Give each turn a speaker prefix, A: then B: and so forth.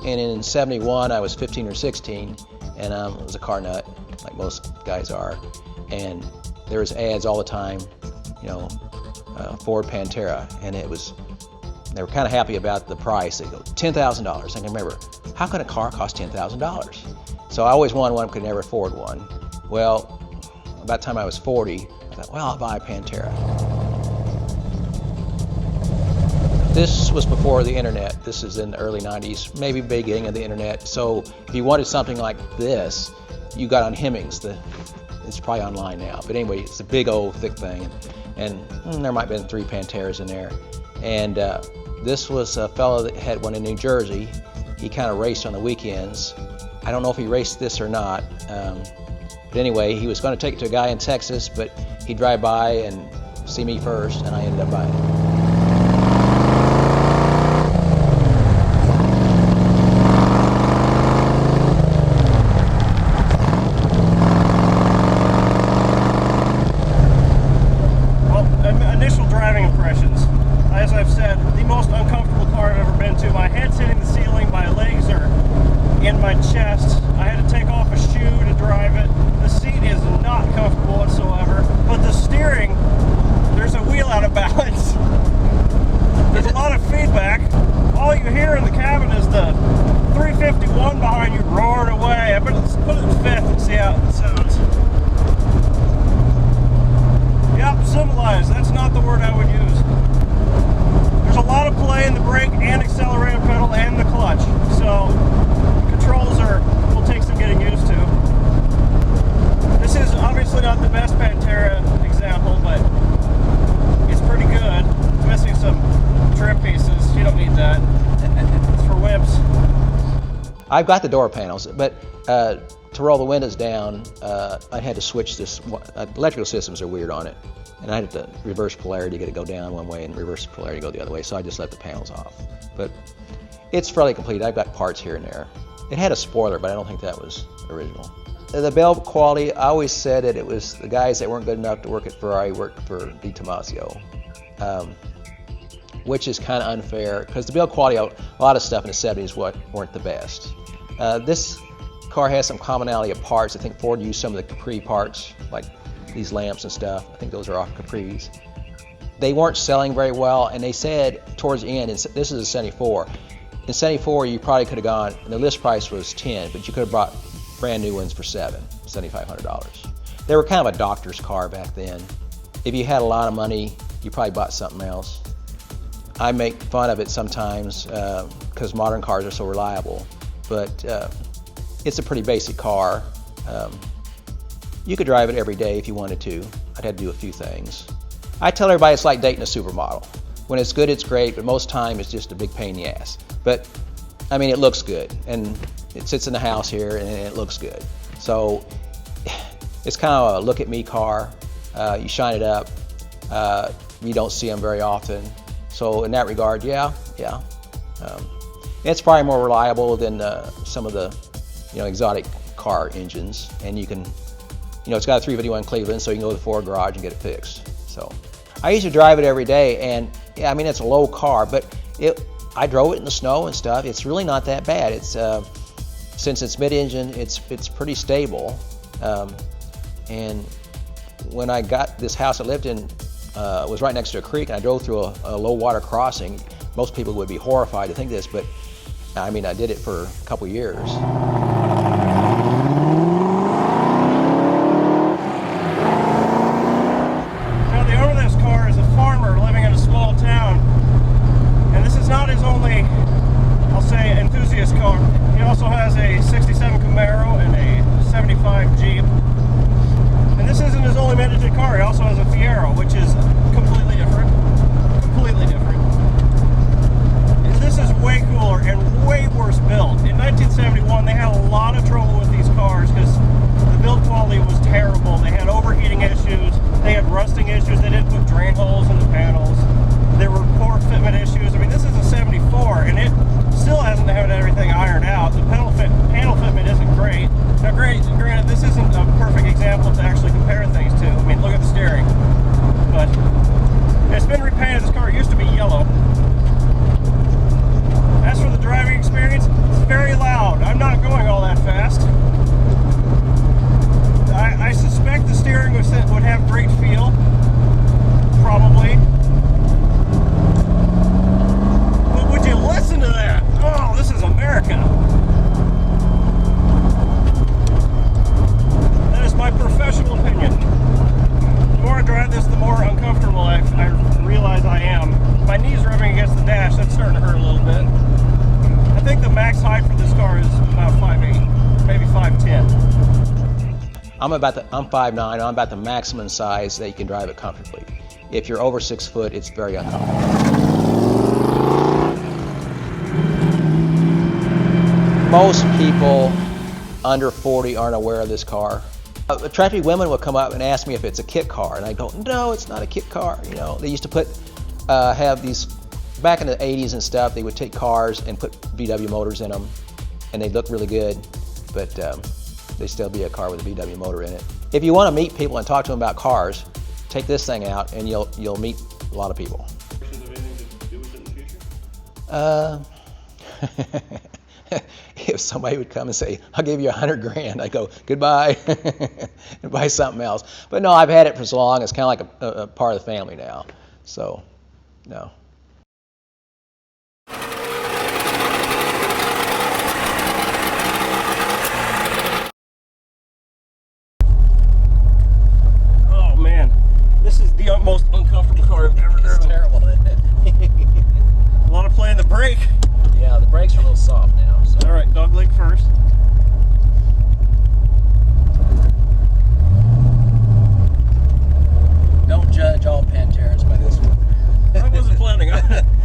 A: And in 71, I was 15 or 16, and I was a car nut, like most guys are. And there was ads all the time, Ford Pantera, and they were kind of happy about the price. They go, $10,000. I can remember, how can a car cost $10,000? So I always wanted one, could never afford one. Well, about the time I was 40, I thought, well, I'll buy a Pantera. This was before the internet. This is in the early 90s, maybe beginning of the internet. So if you wanted something like this, you got on Hemmings. It's probably online now. But anyway, it's a big old thick thing. And there might have been 3 Panteras in there. And this was a fellow that had one in New Jersey. He kind of raced on the weekends. I don't know if he raced this or not. But anyway, he was going to take it to a guy in Texas, but he'd drive by and see me first, and I ended up buying it.
B: That's not the word I would use. There's a lot of play in the brake and accelerator pedal and the clutch, so controls will take some getting used to. This is obviously not the best Pantera example, but it's pretty good. It's missing some trim pieces. You don't need that. It's for whips.
A: I've got the door panels, but to roll the windows down, I had to switch this. Electrical systems are weird on it. And I had to reverse polarity to get it go down one way and reverse polarity to go the other way, so I just let the panels off. But it's fairly complete. I've got parts here and there. It had a spoiler, but I don't think that was original. The build quality, I always said that it was the guys that weren't good enough to work at Ferrari worked for DeTomaso, which is kind of unfair, because the build quality, a lot of stuff in the 70s weren't the best. This car has some commonality of parts. I think Ford used some of the Capri parts, like these lamps and stuff. I think those are off Capris. They weren't selling very well, and they said towards the end, this is a 74. In 74, you probably could have gone, and the list price was 10, but you could have bought brand new ones for $7,500. They were kind of a doctor's car back then. If you had a lot of money, you probably bought something else. I make fun of it sometimes because modern cars are so reliable, but it's a pretty basic car. You could drive it every day if you wanted to. I'd have to do a few things. I tell everybody it's like dating a supermodel. When it's good, it's great, but most time it's just a big pain in the ass. But, I mean, it looks good, and it sits in the house here, and it looks good. So, it's kind of a look-at-me car. You shine it up. You don't see them very often. So, in that regard, yeah. It's probably more reliable than some of the, exotic car engines, and you can. It's got a 351 Cleveland, so you can go to the Ford garage and get it fixed. So I used to drive it every day, and yeah, I mean, it's a low car, but I drove it in the snow and stuff. It's really not that bad. It's since it's mid-engine, it's pretty stable. And when I got this house I lived in, it was right next to a creek, and I drove through a low water crossing. Most people would be horrified to think this, but I mean, I did it for a couple years.
B: Not his only, I'll say, enthusiast car. He also has a 67 Camaro and a 75 Jeep. And this isn't his only mid-engine car. He also has a Fiero, which is completely different. Completely different. And this is way cooler and way worse built. In 1971, they had a lot of trouble with these cars because the build quality was terrible. They had overheating issues. They had rusting issues. They didn't put drain holes in the panels. There were poor fitment issues. I mean, this is a 74, and it still hasn't had everything ironed out. The panel fitment isn't great. Now, granted, this isn't a perfect example to actually compare things to. I mean, look at the steering. But it's been repainted. This car used to be yellow. As for the driving experience, it's very a little bit. I think the max height for this car is about 5'8", maybe 5'10".
A: I'm 5'9", I'm about the maximum size that you can drive it comfortably. If you're over 6 foot, it's very uncomfortable. Most people under 40 aren't aware of this car. Attractive women will come up and ask me if it's a kit car, and I go, no, it's not a kit car. You know, they used to have these, back in the 80s and stuff, they would take cars and put VW motors in them, and they look really good, but they still be a car with a VW motor in it. If you want to meet people and talk to them about cars, take this thing out and you'll meet a lot of people. If somebody would come and say, I'll give you $100,000, I go, goodbye, and buy something else. But no, I've had it for so long, it's kind of like a part of the family now. So, no.
B: Oh man, this is the most uncomfortable car I've ever driven.
A: It's terrible, isn't it?
B: A lot of play in the brake.
A: Yeah, the brakes are a little soft now. So.
B: All right, dog leg first.